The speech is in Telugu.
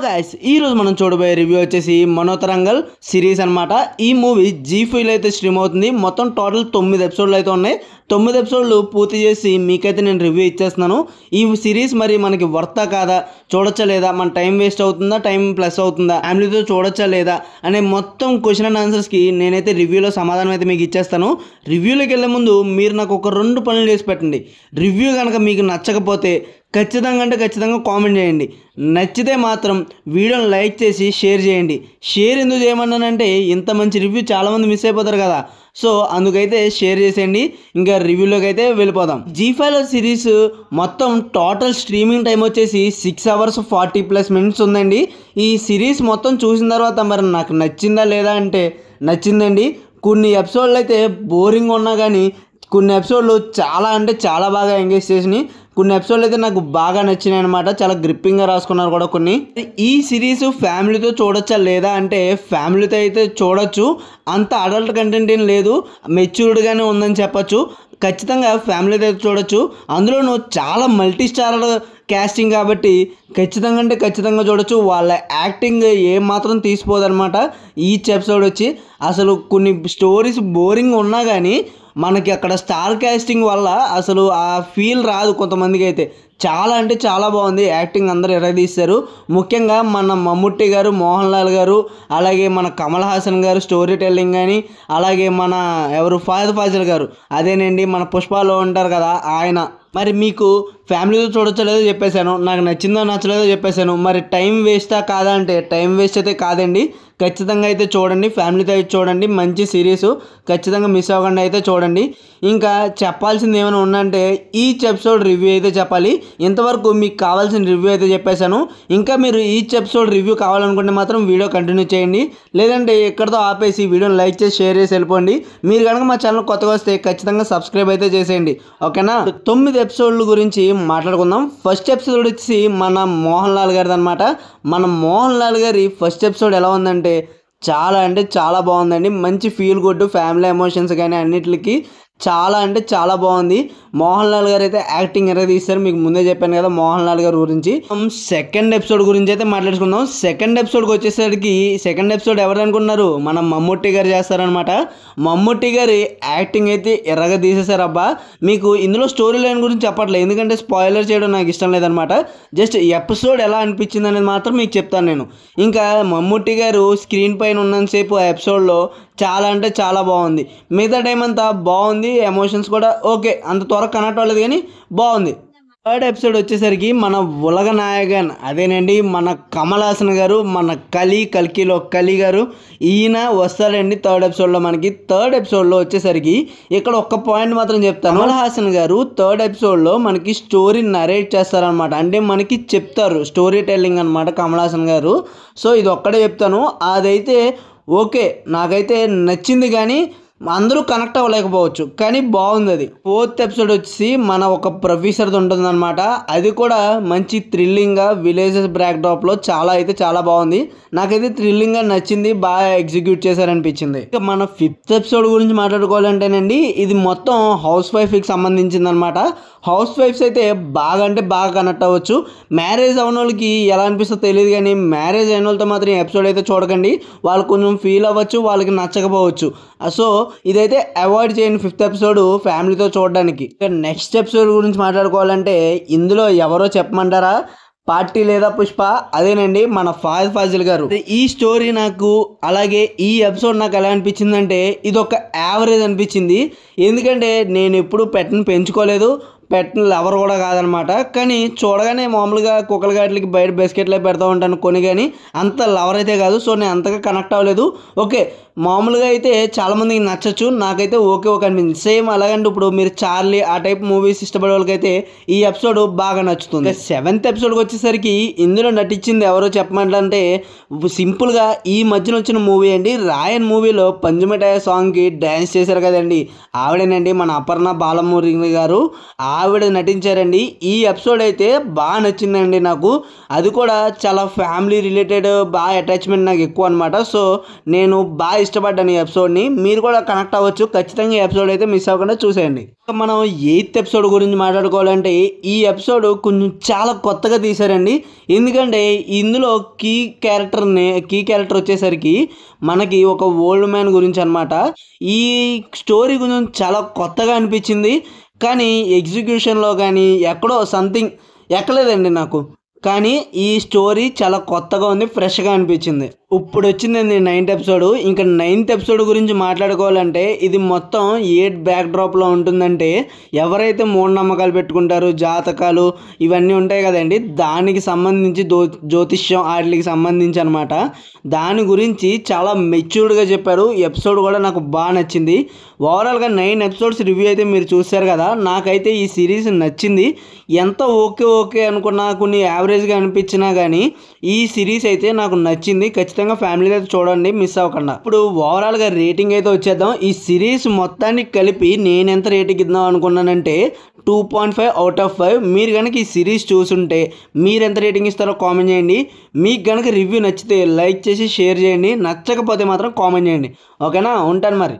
గైస్ ఈ రోజు మనం చూడబోయే రివ్యూ వచ్చేసి మనోతరంగల్ సిరీస్ అన్నమాట। ఈ మూవీ జీ5 అయితే స్ట్రీమ్ అవుతుంది। మొత్తం టోటల్ 9 ఎపిసోడ్లు అయితే ఉన్నాయి। 9 ఎపిసోడ్లు పూర్తి చేసి మీకైతే నేను రివ్యూ ఇచ్చేస్తున్నాను। ఈ సిరీస్ మరి మనకి వర్తా కాదా, చూడొచ్చా లేదా, మన టైం వేస్ట్ అవుతుందా, టైం ప్లస్ అవుతుందా, ఫ్యామిలీతో చూడొచ్చా లేదా అనే మొత్తం క్వశ్చన్ అండ్ ఆన్సర్స్కి నేనైతే రివ్యూలో సమాధానం అయితే మీకు ఇచ్చేస్తాను। రివ్యూలోకి వెళ్ళే ముందు మీరు నాకు ఒక 2 పనులు చేసి పెట్టండి। రివ్యూ కనుక మీకు నచ్చకపోతే ఖచ్చితంగా కామెంట్ చేయండి। నచ్చితే మాత్రం వీడియోని లైక్ చేసి షేర్ చేయండి। షేర్ ఎందుకు చేయమన్నానంటే ఇంత మంచి రివ్యూ చాలామంది మిస్ అయిపోతారు కదా, సో అందుకైతే షేర్ చేసేయండి। ఇంకా రివ్యూలోకి అయితే వెళ్ళిపోదాం। జీ5 సిరీస్ మొత్తం టోటల్ స్ట్రీమింగ్ టైం వచ్చేసి 6 hours 40+ minutes ఉందండి। ఈ సిరీస్ మొత్తం చూసిన తర్వాత మరి నాకు నచ్చిందా లేదా అంటే నచ్చిందండి। కొన్ని ఎపిసోడ్లు అయితే బోరింగ్ ఉన్నా కానీ కొన్ని ఎపిసోడ్లు చాలా అంటే చాలా బాగా ఎంగేజ్ చేసినాయి। కొన్ని ఎపిసోడ్లు అయితే నాకు బాగా నచ్చినాయి అనమాట, చాలా గ్రిప్పింగ్గా రాసుకున్నారు కూడా కొన్ని। ఈ సిరీస్ ఫ్యామిలీతో చూడొచ్చా లేదా అంటే ఫ్యామిలీతో అయితే చూడొచ్చు, అంత అడల్ట్ కంటెంట్ ఏం లేదు, మెచ్యూర్డ్గానే ఉందని చెప్పచ్చు। ఖచ్చితంగా ఫ్యామిలీతో అయితే చూడొచ్చు। అందులోనూ చాలా మల్టీ స్టారర్ క్యాస్టింగ్ కాబట్టి ఖచ్చితంగా చూడొచ్చు। వాళ్ళ యాక్టింగ్ ఏమాత్రం తీసిపోదన్నమాట। ఈచ్ ఎపిసోడ్ వచ్చి అసలు కొన్ని స్టోరీస్ బోరింగ్ ఉన్నా కానీ మనకి అక్కడ స్టార్ కాస్టింగ్ వల్ల అసలు ఆ ఫీల్ రాదు కొంతమందికి అయితే। చాలా అంటే చాలా బాగుంది, యాక్టింగ్ అందరూ ఎరగదీశారు। ముఖ్యంగా మన మమ్ముట్టి గారు, మోహన్ లాల్ గారు, అలాగే మన కమల్ హాసన్ గారు స్టోరీ టెల్లింగ్ కానీ, అలాగే మన ఫహద్ ఫాజిల్ గారు, అదేనండి మన పుష్పలో ఉంటారు కదా ఆయన। మరి మీకు ఫ్యామిలీతో చూడొచ్చో లేదో చెప్పేశాను, నాకు నచ్చిందో నచ్చలేదో చెప్పేశాను। మరి టైం వేస్టా కాదా అంటే టైం వేస్ట్ అయితే కాదండి, ఖచ్చితంగా అయితే చూడండి, ఫ్యామిలీతో అయితే చూడండి। మంచి సిరీస్, ఖచ్చితంగా మిస్ అవ్వకుండా అయితే చూడండి। ఇంకా చెప్పాల్సింది ఏమైనా ఉందంటే ఈచ్ ఎపిసోడ్ రివ్యూ అయితే చెప్పాలి। ఇంతవరకు మీకు కావాల్సిన రివ్యూ అయితే చెప్పేశాను। ఇంకా మీరు ఈచ్ ఎపిసోడ్ రివ్యూ కావాలనుకుంటే మాత్రం వీడియో కంటిన్యూ చేయండి, లేదంటే ఎక్కడితో ఆపేసి వీడియోని లైక్ చేసి షేర్ చేసి వెళ్ళిపోండి। మీరు కనుక మా ఛానల్ కొత్తగా వస్తే ఖచ్చితంగా సబ్స్క్రైబ్ అయితే చేసేయండి, ఓకేనా। 9 ఎపిసోడ్ల గురించి మాట్లాడుకుందాం। ఫస్ట్ ఎపిసోడ్ వచ్చి మన మోహన్ లాల్ గారిది అనమాట। మన మోహన్ లాల్ గారి ఫస్ట్ ఎపిసోడ్ ఎలా ఉందంటే చాలా అంటే చాలా బాగుందండి। మంచి ఫీల్ గుడ్, ఫ్యామిలీ ఎమోషన్స్ కానీ అన్నిటికి చాలా అంటే చాలా బాగుంది। మోహన్ లాల్ గారు అయితే యాక్టింగ్ ఎరగ తీస్తారు, మీకు ముందే చెప్పాను కదా మోహన్ లాల్ గారి గురించి। సెకండ్ ఎపిసోడ్ గురించి అయితే మాట్లాడుకుందాం। సెకండ్ ఎపిసోడ్కి వచ్చేసరికి సెకండ్ ఎపిసోడ్ ఎవరు అనుకున్నారు, మన మమ్ముట్టి గారు చేస్తారనమాట। మమ్ముట్టి గారి యాక్టింగ్ అయితే ఎర్రగా తీసేశారు అబ్బా। మీకు ఇందులో స్టోరీ లైన్ గురించి చెప్పట్లేదు, ఎందుకంటే స్పాయిలర్ చేయడం నాకు ఇష్టం లేదనమాట। జస్ట్ ఎపిసోడ్ ఎలా అనిపించింది అనేది మాత్రం మీకు చెప్తాను నేను। ఇంకా మమ్ముట్టి గారు స్క్రీన్ పైన ఉన్నంతసేపు ఆ ఎపిసోడ్లో చాలా అంటే చాలా బాగుంది, మిగతా టైం అంతా బాగుంది, ఎమోషన్స్ కూడా ఓకే, అంత త్వరగా కనెక్ట్ అవ్వలేదు కానీ బాగుంది। థర్డ్ ఎపిసోడ్ వచ్చేసరికి మన ఉలగ నాయకన్, అదేనండి మన కమల్ హాసన్ గారు, మన కల్కిలో కలి గారు, ఈయన వస్తారండి థర్డ్ ఎపిసోడ్లో మనకి। థర్డ్ ఎపిసోడ్లో వచ్చేసరికి ఇక్కడ ఒక్క పాయింట్ మాత్రం చెప్తాను, కమల్ హాసన్ గారు థర్డ్ ఎపిసోడ్లో మనకి స్టోరీ నరేట్ చేస్తారనమాట, అంటే మనకి చెప్తారు, స్టోరీ టెల్లింగ్ అనమాట కమల్ హాసన్ గారు। సో ఇది ఒక్కడే చెప్తాను, అదైతే ఓకే నాకైతే నచ్చింది, కానీ అందరూ కనెక్ట్ అవ్వలేకపోవచ్చు, కానీ బాగుంది అది। ఫోర్త్ ఎపిసోడ్ వచ్చి మన ఒక ప్రొఫెసర్ది ఉంటుంది అనమాట, అది కూడా మంచి థ్రిల్లింగ్గా విలేజెస్ బ్యాక్డ్రాప్లో చాలా అయితే చాలా బాగుంది, నాకైతే థ్రిల్లింగ్గా నచ్చింది, బాగా ఎగ్జిక్యూట్ చేశారనిపించింది। ఇక మన ఫిఫ్త్ ఎపిసోడ్ గురించి మాట్లాడుకోవాలంటేనండి ఇది మొత్తం హౌస్ వైఫ్కి సంబంధించింది అనమాట। హౌస్ వైఫ్స్ అయితే బాగా అంటే బాగా కనెక్ట్ అవ్వచ్చు। మ్యారేజ్ అయిన వాళ్ళకి ఎలా అనిపిస్తుందో తెలియదు, కానీ మ్యారేజ్ అయిన వాళ్ళతో మాత్రం ఈ ఎపిసోడ్ అయితే చూడకండి, వాళ్ళు కొంచెం ఫీల్ అవ్వచ్చు, వాళ్ళకి నచ్చకపోవచ్చు। సో ఇదైతే అవాయిడ్ చేయండి ఫిఫ్త్ ఎపిసోడ్ ఫ్యామిలీతో చూడడానికి। ఇక నెక్స్ట్ ఎపిసోడ్ గురించి మాట్లాడుకోవాలంటే ఇందులో ఎవరో చెప్పమంటారా, పార్టీ లేదా పుష్ప, అదేనండి మన ఫహద్ ఫాజిల్ గారు। ఈ స్టోరీ నాకు అలాగే ఈ ఎపిసోడ్ నాకు ఎలా అనిపించిందంటే ఇది ఒక యావరేజ్ అనిపించింది, ఎందుకంటే నేను ఎప్పుడు పెంచుకోలేదు, పెట్టిన లవర్ కూడా కాదనమాట, కానీ చూడగానే మామూలుగా కుక్కల గాట్లకి బయట బిస్కెట్లు పెడతా ఉంటాను కొని, కానీ అంత లవర్ అయితే కాదు, సో నేను అంతగా కనెక్ట్ అవ్వలేదు। ఓకే మామూలుగా అయితే చాలామందికి నచ్చచ్చు, నాకైతే ఓకే అనిపించింది। సేమ్ అలాగంటే ఇప్పుడు మీరు చార్లీ ఆ టైప్ మూవీస్ ఇష్టపడే వాళ్ళకైతే ఈ ఎపిసోడ్ బాగా నచ్చుతుంది। సెవెంత్ ఎపిసోడ్కి వచ్చేసరికి ఇందులో నటించింది ఎవరో చెప్పమంటే సింపుల్గా ఈ మధ్యన వచ్చిన మూవీ అండి, రాయన్ మూవీలో పంజమిఠాయి సాంగ్కి డ్యాన్స్ చేశారు కదండి, ఆవిడేనండి మన అపర్ణ బాలమురళి గారు, ఆవిడ నటించారండి। ఈ ఎపిసోడ్ అయితే బాగా నచ్చిందండి నాకు, అది కూడా చాలా ఫ్యామిలీ రిలేటెడ్, బాగా అటాచ్మెంట్ నాకు ఎక్కువ అనమాట, సో నేను బాగా ఇష్టపడ్డాను ఈ ఎపిసోడ్ని. మీరు కూడా కనెక్ట్ అవ్వచ్చు. ఖచ్చితంగా ఈ ఎపిసోడ్ అయితే మిస్ అవ్వకుండా చూసేయండి. మనం 8th ఎపిసోడ్ గురించి మాట్లాడుకోవాలంటే ఈ ఎపిసోడ్ కొంచెం చాలా కొత్తగా తీశారండి. ఎందుకంటే ఇందులో కీ క్యారెక్టర్ వచ్చేసరికి మనకి ఒక ఓల్డ్ మ్యాన్ గురించి అనమాట. ఈ స్టోరీ కొంచెం చాలా కొత్తగా అనిపించింది. కానీ ఎగ్జిక్యూషన్లో కానీ ఎక్కడో సంథింగ్ ఎక్కలేదండి నాకు. కానీ ఈ స్టోరీ చాలా కొత్తగా ఉంది, ఫ్రెష్గా అనిపించింది. ఇప్పుడు వచ్చిందండి 9th ఎపిసోడ్. ఇంకా 9th ఎపిసోడ్ గురించి మాట్లాడుకోవాలంటే ఇది మొత్తం ఏ బ్యాక్ డ్రాప్లో ఉంటుందంటే, ఎవరైతే మూఢనమ్మకాలు పెట్టుకుంటారో జాతకాలు ఇవన్నీ ఉంటాయి కదండి, దానికి సంబంధించి జ్యోతిష్యం వాటికి సంబంధించి అనమాట. దాని గురించి చాలా మెచ్యూర్డ్గా చెప్పారు. ఎపిసోడ్ కూడా నాకు బాగా నచ్చింది. ఓవరాల్గా 9 ఎపిసోడ్స్ రివ్యూ అయితే మీరు చూశారు కదా. నాకైతే ఈ సిరీస్ నచ్చింది. ఎంత ఓకే అనుకున్నా, కొన్ని యావరేజ్గా అనిపించినా కానీ ఈ సిరీస్ అయితే నాకు నచ్చింది. ఖచ్చితంగా ఫ్యామిలీ అయితే చూడండి, మిస్ అవ్వకుండా. ఇప్పుడు ఓవరాల్గా రేటింగ్ అయితే వచ్చేద్దాం. ఈ సిరీస్ మొత్తానికి కలిపి నేను ఎంత రేటింగ్ ఇద్దాం అనుకున్నానంటే 2.5 అవుట్ ఆఫ్ 5. మీరు కనుక ఈ సిరీస్ చూసుంటే మీరు ఎంత రేటింగ్ ఇస్తారో కామెంట్ చేయండి. మీకు కనుక రివ్యూ నచ్చితే లైక్ చేసి షేర్ చేయండి. నచ్చకపోతే మాత్రం కామెంట్ చేయండి. ఓకేనా? ఉంటాను మరి.